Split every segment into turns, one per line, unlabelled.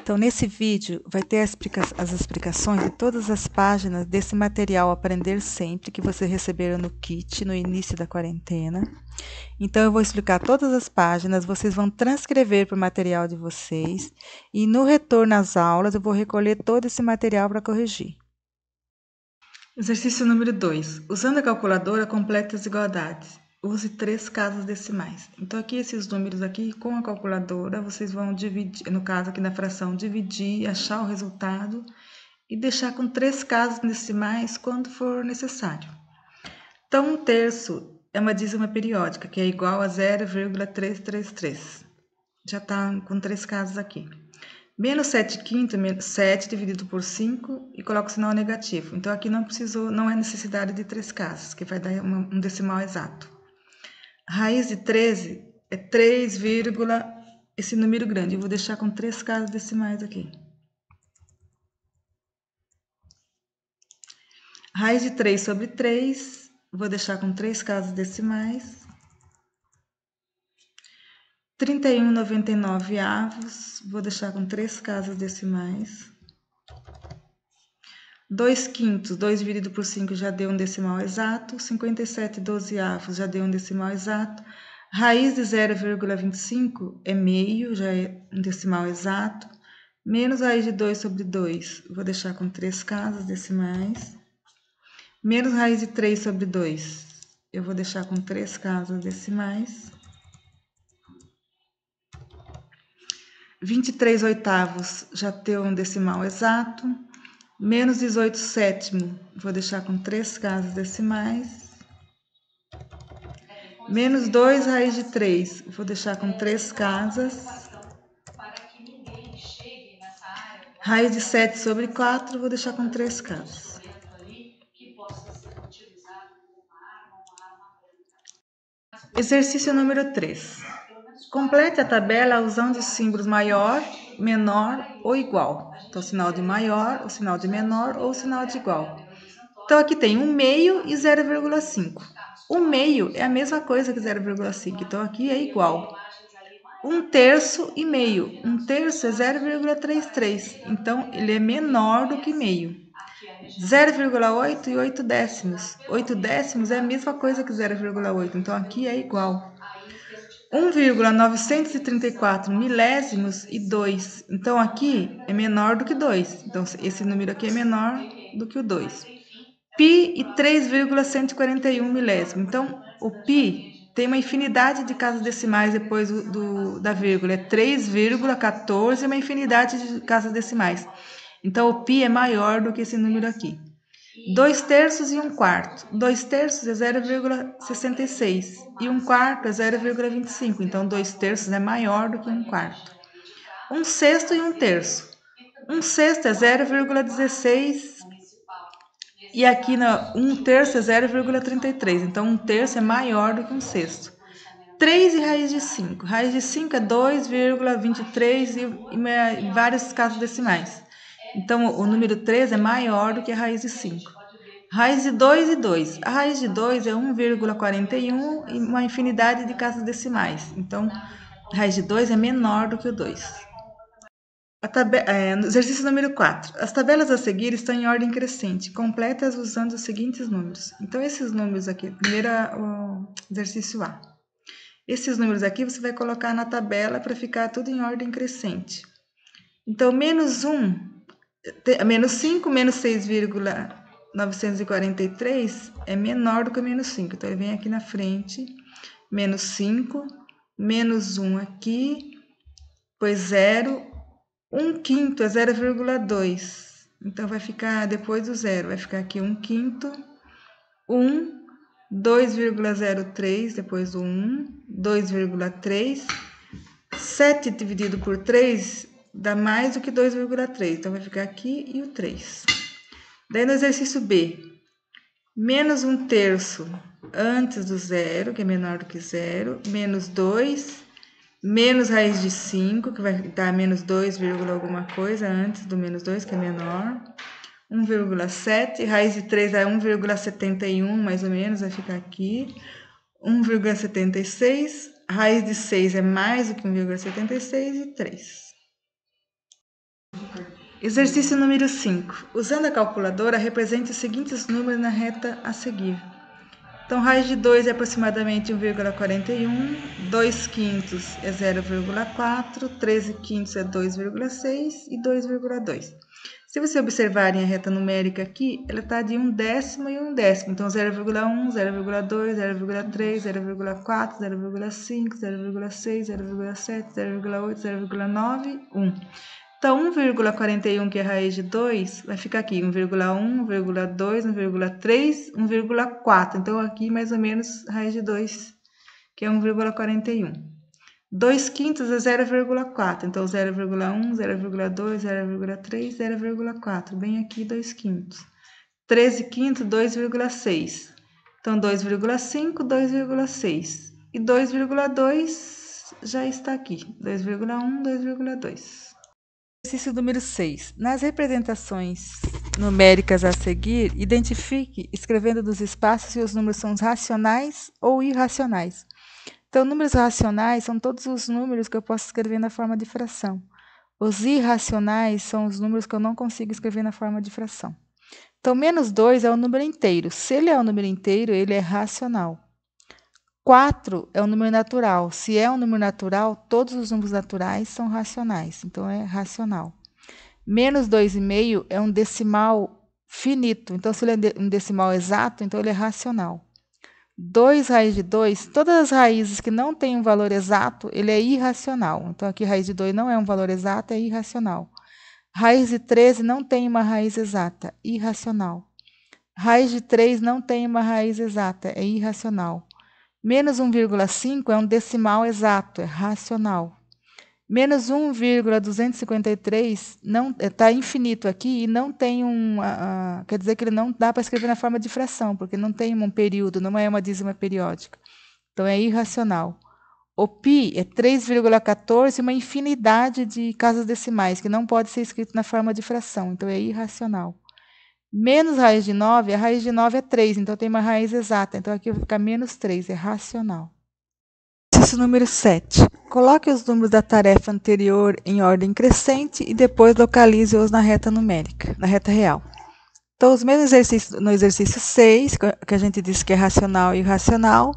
Então, nesse vídeo, vai ter as explicações de todas as páginas desse material Aprender Sempre, que vocês receberam no kit, no início da quarentena. Então, eu vou explicar todas as páginas, vocês vão transcrever para o material de vocês, e no retorno às aulas, eu vou recolher todo esse material para corrigir. Exercício número 2. Usando a calculadora, complete as igualdades. Use 3 casas decimais. Então, aqui, esses números aqui, com a calculadora, vocês vão dividir, no caso aqui na fração, dividir, achar o resultado e deixar com 3 casas decimais quando for necessário. Então, 1/3 é uma dízima periódica, que é igual a 0,333. Já está com 3 casas aqui. Menos 7/5, 7 dividido por 5 e coloco o sinal negativo. Então, aqui não é necessidade de 3 casas, que vai dar um decimal exato. Raiz de 13 é 3, esse número grande. Eu vou deixar com 3 casas decimais aqui. Raiz de 3 sobre 3, vou deixar com 3 casas decimais. 31,99 avos, vou deixar com 3 casas decimais. 2/5, 2 dividido por 5 já deu um decimal exato. 57/12 já deu um decimal exato. Raiz de 0,25 é meio, já é um decimal exato. Menos raiz de 2 sobre 2, vou deixar com 3 casas decimais. Menos raiz de 3 sobre 2, eu vou deixar com 3 casas decimais. 23/8 já deu um decimal exato. Menos 18/7, vou deixar com 3 casas decimais. Menos 2 raiz de 3, vou deixar com 3 casas. Raiz de 7 sobre 4, vou deixar com 3 casas. Exercício número 3. Complete a tabela usando os símbolos maior, menor ou igual. Então, o sinal de maior, o sinal de menor ou o sinal de igual. Então, aqui tem 1/2 e 0,5. 1/2 é a mesma coisa que 0,5, então aqui é igual. 1/3 e meio. 1/3 é 0,33, então ele é menor do que meio. 0,8 e 8 décimos. 8 décimos é a mesma coisa que 0,8, então aqui é igual. 1,934 milésimos e 2. Então, aqui é menor do que 2. Então, esse número aqui é menor do que o 2. Pi e 3,141 milésimo. Então, o pi tem uma infinidade de casas decimais depois da vírgula. É 3,14 e uma infinidade de casas decimais. Então, o pi é maior do que esse número aqui. 2/3 e 1/4. 2/3 é 0,66 e 1/4 é 0,25. Então, 2/3 é maior do que 1/4. 1/6 e 1/3. 1/6 é 0,16 e aqui 1/3 é 0,33. Então, 1/3 é maior do que 1/6. 3 e raiz de 5. Raiz de 5 é 2,23 e várias casas decimais. Então, o número 3 é maior do que a raiz de 5. Raiz de 2 e 2. A raiz de 2 é 1,41 e uma infinidade de casas decimais. Então, a raiz de 2 é menor do que o 2. Exercício número 4. As tabelas a seguir estão em ordem crescente. Completa-as usando os seguintes números. Então, esses números aqui, primeiro o exercício A. Esses números aqui você vai colocar na tabela para ficar tudo em ordem crescente. Então, menos 5 menos 6,943 é menor do que menos 5. Então, ele vem aqui na frente, menos 5, menos 1 aqui, depois 0, 1/5 é 0,2. Então, vai ficar depois do 0, vai ficar aqui 1/5, 1, 2,03, depois do 1, 2,3, 7 dividido por 3 dá mais do que 2,3, então vai ficar aqui e o 3. Daí no exercício B, menos 1/3 antes do 0, que é menor do que 0, menos 2, menos raiz de 5, que vai dar menos 2, alguma coisa antes do menos 2, que é menor. 1,7, raiz de 3 é 1,71, mais ou menos, vai ficar aqui. 1,76, raiz de 6 é mais do que 1,76 e 3. Exercício número 5. Usando a calculadora, represente os seguintes números na reta a seguir. Então, raiz de 2 é aproximadamente 1,41, 2 quintos é 0,4, 13 quintos é 2,6 e 2,2. Se você observarem a reta numérica aqui, ela está de 1/10 e 1/10. Então, 0,1, 0,2, 0,3, 0,4, 0,5, 0,6, 0,7, 0,8, 0,9, 1. Então, 1,41, que é a raiz de 2, vai ficar aqui 1,1, 1,2, 1,3, 1,4. Então, aqui mais ou menos a raiz de 2, que é 1,41. 2 quintos é 0,4. Então, 0,1, 0,2, 0,3, 0,4. Bem aqui, 2 quintos. 13 quintos, 2,6. Então, 2,5, 2,6. E 2,2 já está aqui. 2,1, 2,2. Exercício número 6. Nas representações numéricas a seguir, identifique, escrevendo dos espaços, se os números são racionais ou irracionais. Então, números racionais são todos os números que eu posso escrever na forma de fração. Os irracionais são os números que eu não consigo escrever na forma de fração. Então, menos 2 é um número inteiro. Se ele é um número inteiro, ele é racional. 4 é um número natural. Se é um número natural, todos os números naturais são racionais. Então, é racional. Menos 2,5 é um decimal finito. Então, se ele é um decimal exato, então ele é racional. 2 raiz de 2, todas as raízes que não têm um valor exato, ele é irracional. Então, aqui raiz de 2 não é um valor exato, é irracional. Raiz de 13 não tem uma raiz exata, irracional. Raiz de 3 não tem uma raiz exata, é irracional. Menos 1,5 é um decimal exato, é racional. Menos 1,253 está infinito aqui e não tem quer dizer que ele não dá para escrever na forma de fração, porque não tem um período, não é uma dízima periódica. Então, é irracional. O π é 3,14, uma infinidade de casas decimais, que não pode ser escrito na forma de fração, então é irracional. Menos raiz de 9, a raiz de 9 é 3, então tem uma raiz exata. Então, aqui vai ficar menos 3, é racional. Exercício número 7. Coloque os números da tarefa anterior em ordem crescente e depois localize-os na reta numérica, na reta real. Então, os mesmos exercícios no exercício 6, que a gente disse que é racional e irracional,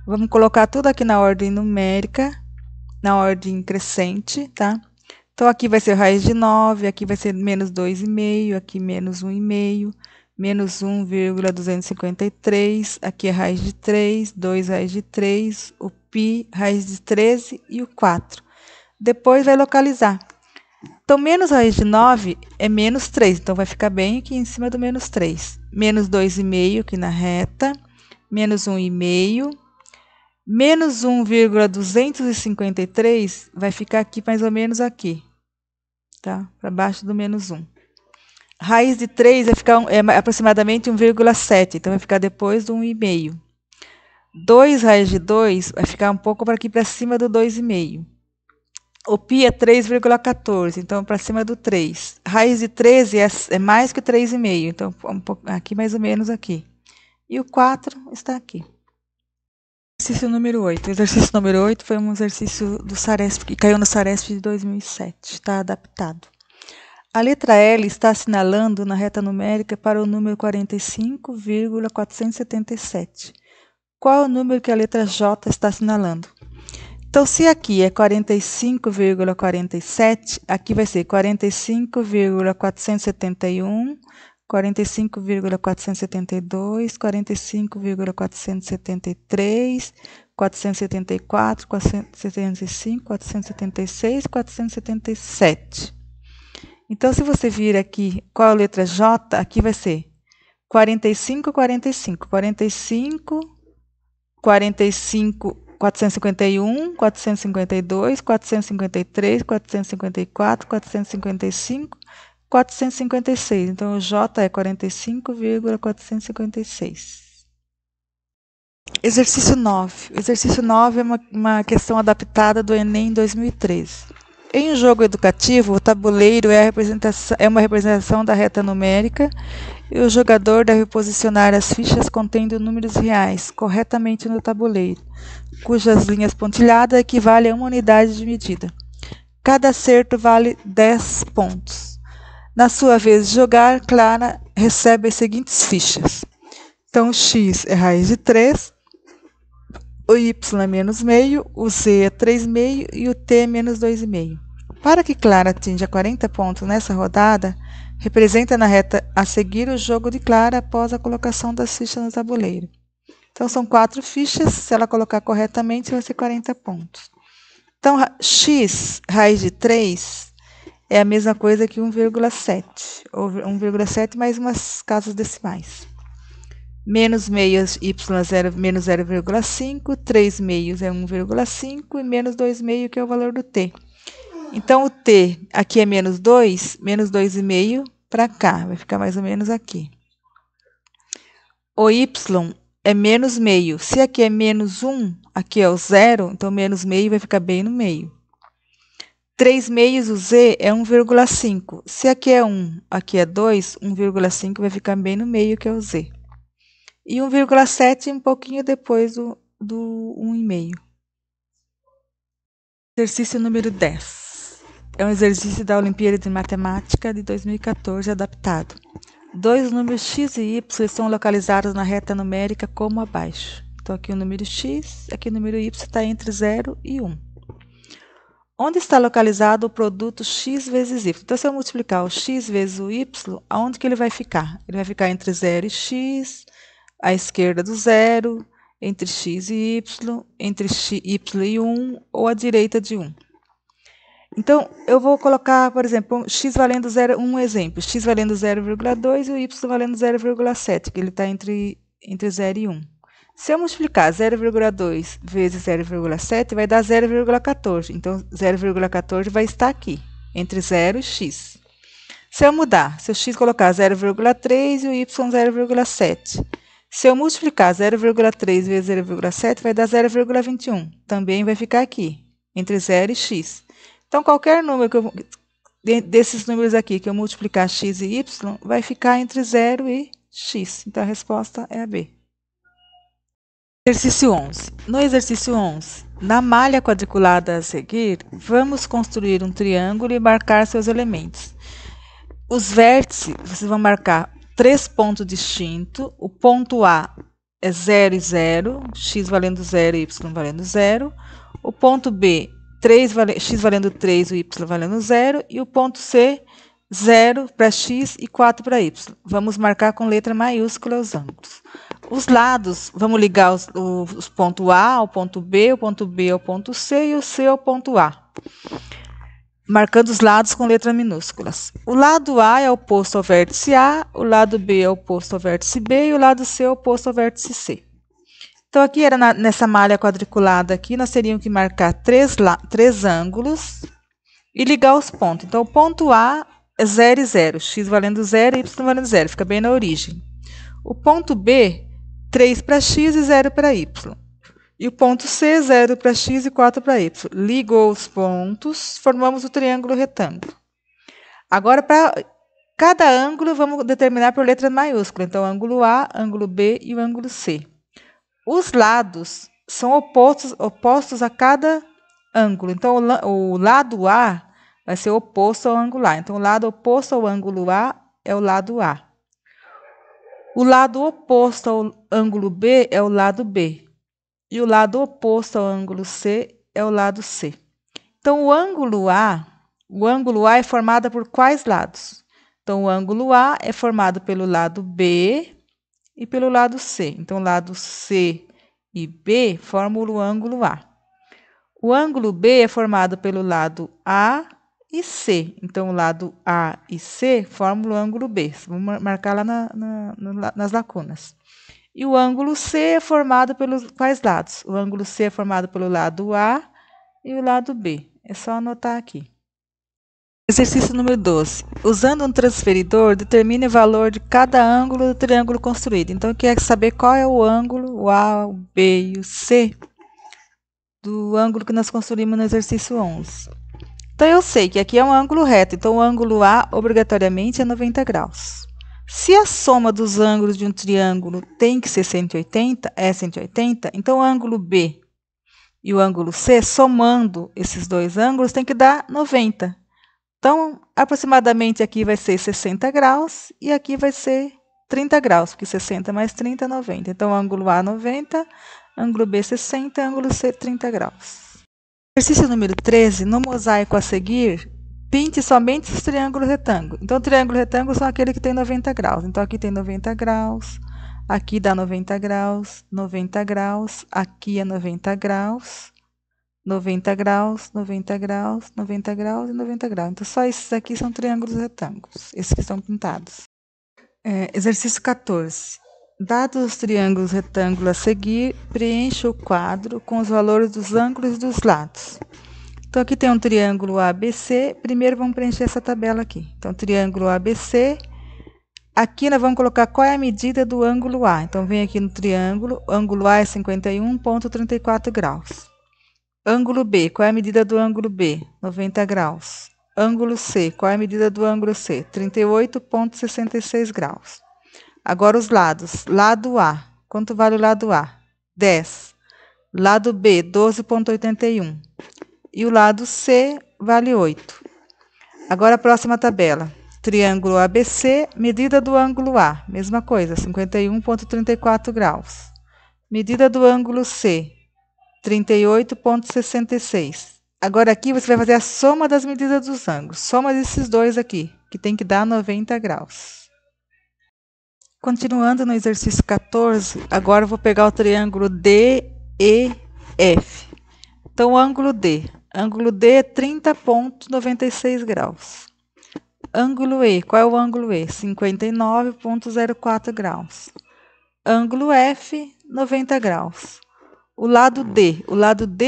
vamos colocar tudo aqui na ordem numérica, na ordem crescente, tá? Então, aqui vai ser raiz de 9, aqui vai ser menos 2,5, aqui menos 1,5, menos 1,253, aqui é raiz de 3, 2 raiz de 3, o π, raiz de 13 e o 4. Depois vai localizar. Então, menos raiz de 9 é menos 3, então vai ficar bem aqui em cima do menos 3. Menos 2,5 aqui na reta, menos 1,5, menos 1,253 vai ficar aqui mais ou menos aqui, tá? Para baixo do menos 1. Raiz de 3 vai ficar aproximadamente 1,7, então vai ficar depois do 1,5. 2 raiz de 2 vai ficar um pouco para aqui para cima do 2,5. O π é 3,14, então para cima do 3. Raiz de 13 é mais que 3,5, então um pouco, aqui mais ou menos aqui. E o 4 está aqui. Exercício número 8. O exercício número 8 foi um exercício do Saresp, que caiu no Saresp de 2007, está adaptado. A letra L está assinalando na reta numérica para o número 45,477. Qual é o número que a letra J está assinalando? Então, se aqui é 45,47, aqui vai ser 45,471, 45,472, 45,473, 474, 475, 476, 477. Então, se você vir aqui qual é a letra J, aqui vai ser 45, 45, 45, 45, 451, 452, 453, 454, 455, 456. Então, o J é 45,456. Exercício 9. O exercício 9 é uma questão adaptada do Enem 2013. Em um jogo educativo, o tabuleiro é uma representação da reta numérica e o jogador deve posicionar as fichas contendo números reais corretamente no tabuleiro, cujas linhas pontilhadas equivalem a uma unidade de medida. Cada acerto vale 10 pontos. Na sua vez de jogar, Clara recebe as seguintes fichas. Então, o x é raiz de 3, o y é menos meio, o z é 3,5 e o t é menos 2,5. Para que Clara atinja 40 pontos nessa rodada, representa na reta a seguir o jogo de Clara após a colocação das fichas no tabuleiro. Então, são 4 fichas, se ela colocar corretamente, vai ser 40 pontos. Então, x raiz de 3 é a mesma coisa que 1,7, ou 1,7 mais umas casas decimais. Menos meios y é menos 0,5, 3 meios é 1,5 e menos 2 meios, que é o valor do t. Então, o t aqui é menos 2,5 para cá, vai ficar mais ou menos aqui. O y é menos meio. Se aqui é menos 1, aqui é o 0, então menos meio vai ficar bem no meio. 3 meios, o z é 1,5. Se aqui é 1, aqui é 2, 1,5 vai ficar bem no meio, que é o z. E 1,7 um pouquinho depois do 1,5. Exercício número 10. É um exercício da Olimpíada de Matemática de 2014 adaptado. Dois números x e y estão localizados na reta numérica como abaixo. Então, aqui o número x, aqui o número y está entre 0 e 1. Onde está localizado o produto x vezes y? Então, se eu multiplicar o x vezes o y, aonde que ele vai ficar? Ele vai ficar entre 0 e x, à esquerda do 0, entre x e y, entre y e 1, ou à direita de 1. Então, eu vou colocar, por exemplo, x valendo 0, um exemplo, x valendo 0,2 e o y valendo 0,7, que ele está entre 0 e 1. Se eu multiplicar 0,2 vezes 0,7, vai dar 0,14. Então, 0,14 vai estar aqui, entre 0 e x. Se eu mudar, se o x colocar 0,3 e o y 0,7. Se eu multiplicar 0,3 vezes 0,7, vai dar 0,21. Também vai ficar aqui, entre 0 e x. Então, qualquer número desses números aqui que eu multiplicar x e y, vai ficar entre 0 e x. Então, a resposta é a B. Exercício 11. No exercício 11, na malha quadriculada a seguir, vamos construir um triângulo e marcar seus elementos. Os vértices, vocês vão marcar 3 pontos distintos. O ponto A é 0 e 0, x valendo 0 e y valendo 0. O ponto B, x valendo 3 e y valendo 0. E o ponto C, 0 para x e 4 para y. Vamos marcar com letra maiúscula os ângulos. Os lados, vamos ligar os pontos A ao ponto B, o ponto B ao ponto C e o C ao ponto A. Marcando os lados com letras minúsculas. O lado A é oposto ao vértice A, o lado B é oposto ao vértice B e o lado C é oposto ao vértice C. Então, aqui era nessa malha quadriculada aqui, nós teríamos que marcar 3 ângulos e ligar os pontos. Então, o ponto A é 0 e 0, x valendo 0 e y valendo 0, fica bem na origem. O ponto B, 3 para x e 0 para y. E o ponto C, 0 para x e 4 para y. Ligou os pontos, formamos o triângulo retângulo. Agora, para cada ângulo, vamos determinar por letra maiúscula. Então, ângulo A, ângulo B e o ângulo C. Os lados são opostos a cada ângulo. Então, o lado A vai ser oposto ao ângulo A. Então, o lado oposto ao ângulo A é o lado A. O lado oposto ao ângulo B é o lado B. E o lado oposto ao ângulo C é o lado C. Então, o ângulo A é formado por quais lados? Então, o ângulo A é formado pelo lado B e pelo lado C. Então, o lado C e B formam o ângulo A. O ângulo B é formado pelo lado A e C. Então, o lado A e C formam o ângulo B. Vamos marcar lá nas lacunas. E o ângulo C é formado pelos quais lados? O ângulo C é formado pelo lado A e o lado B. É só anotar aqui. Exercício número 12. Usando um transferidor, determine o valor de cada ângulo do triângulo construído. Então, quer saber qual é o ângulo, o A, o B e o C, do ângulo que nós construímos no exercício 11. Então, eu sei que aqui é um ângulo reto. Então, o ângulo A, obrigatoriamente, é 90 graus. Se a soma dos ângulos de um triângulo tem que ser 180, então o ângulo B e o ângulo C, somando esses dois ângulos, tem que dar 90. Então, aproximadamente aqui vai ser 60 graus e aqui vai ser 30 graus, porque 60 mais 30 é 90. Então, ângulo A 90, ângulo B 60, ângulo C 30 graus. Exercício número 13, no mosaico a seguir, pinte somente os triângulos retângulos. Então, triângulo retângulo são aqueles que tem 90 graus. Então, aqui tem 90 graus, aqui dá 90 graus, 90 graus, aqui é 90 graus, 90 graus, 90 graus, 90 graus e 90 graus. Então, só esses aqui são triângulos retângulos, esses que estão pintados. Exercício 14. Dados os triângulos retângulos a seguir, preencha o quadro com os valores dos ângulos e dos lados. Então, aqui tem um triângulo ABC. Primeiro, vamos preencher essa tabela aqui. Então, triângulo ABC. Aqui, nós vamos colocar qual é a medida do ângulo A. Então, vem aqui no triângulo. Ângulo A é 51,34 graus. Ângulo B, qual é a medida do ângulo B? 90 graus. Ângulo C, qual é a medida do ângulo C? 38,66 graus. Agora os lados. Lado A, quanto vale o lado A? 10. Lado B, 12,81. E o lado C vale 8. Agora a próxima tabela. Triângulo ABC, medida do ângulo A. Mesma coisa, 51,34 graus. Medida do ângulo C, 38,66. Agora aqui você vai fazer a soma das medidas dos ângulos. Soma desses dois aqui, que tem que dar 90 graus. Continuando no exercício 14, agora eu vou pegar o triângulo DEF. Então, o ângulo D. Ângulo D é 30,96 graus. Ângulo E, qual é o ângulo E? 59,04 graus. Ângulo F, 90 graus. O lado D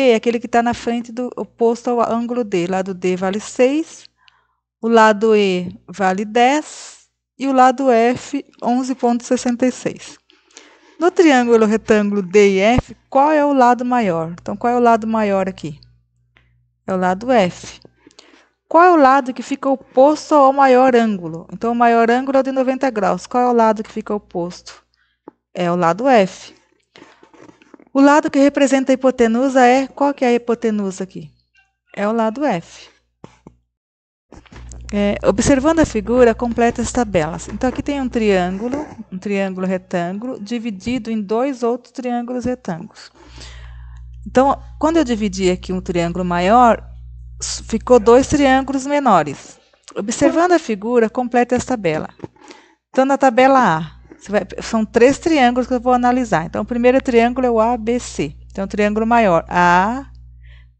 é aquele que está na frente do oposto ao ângulo D. O lado D vale 6, o lado E vale 10 e o lado F 11,66. No triângulo retângulo D e F, qual é o lado maior? Então, qual é o lado maior aqui? É o lado F. Qual é o lado que fica oposto ao maior ângulo? Então, o maior ângulo é o de 90 graus. Qual é o lado que fica oposto? É o lado F. O lado que representa a hipotenusa é... Qual que é a hipotenusa aqui? É o lado F. Observando a figura, completa as tabelas. Então, aqui tem um triângulo retângulo, dividido em dois outros triângulos retângulos. Então, quando eu dividi aqui um triângulo maior, ficou dois triângulos menores. Observando a figura, completa essa tabela. Então, na tabela A, são 3 triângulos que eu vou analisar. Então, o primeiro triângulo é o ABC. Então, o triângulo maior, A,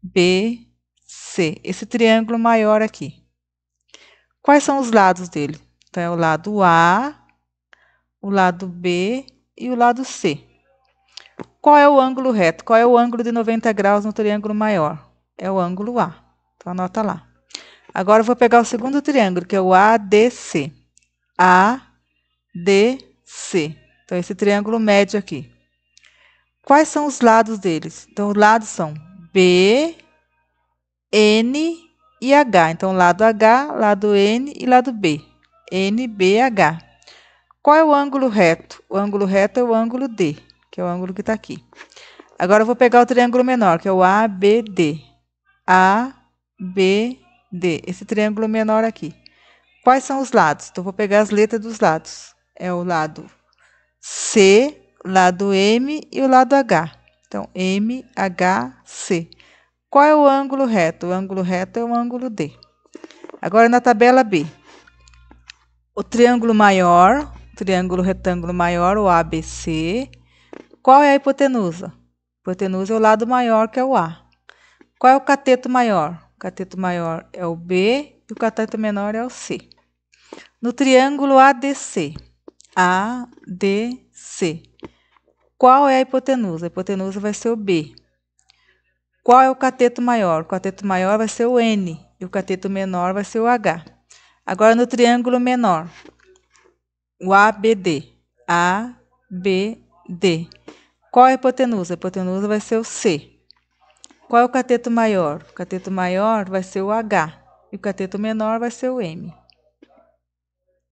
B, C. Esse triângulo maior aqui. Quais são os lados dele? Então, é o lado A, o lado B e o lado C. Qual é o ângulo reto? Qual é o ângulo de 90 graus no triângulo maior? É o ângulo A. Então, anota lá. Agora, eu vou pegar o segundo triângulo, que é o ADC. ADC. Então, esse triângulo médio aqui. Quais são os lados deles? Então, os lados são B, N e H. Então, lado H, lado N e lado B. N, B, H. Qual é o ângulo reto? O ângulo reto é o ângulo D, que é o ângulo que está aqui. Agora, eu vou pegar o triângulo menor, que é o ABD. ABD. Esse triângulo menor aqui. Quais são os lados? Então, eu vou pegar as letras dos lados. É o lado C, lado M e o lado H. Então, M, H, C. Qual é o ângulo reto? O ângulo reto é o ângulo D. Agora, na tabela B. O triângulo maior, triângulo retângulo maior, o ABC. Qual é a hipotenusa? A hipotenusa é o lado maior, que é o A. Qual é o cateto maior? O cateto maior é o B e o cateto menor é o C. No triângulo ADC. ADC. Qual é a hipotenusa? A hipotenusa vai ser o B. Qual é o cateto maior? O cateto maior vai ser o N e o cateto menor vai ser o H. Agora, no triângulo menor, o ABD. ABD. Qual é a hipotenusa? A hipotenusa vai ser o C. Qual é o cateto maior? O cateto maior vai ser o H e o cateto menor vai ser o M.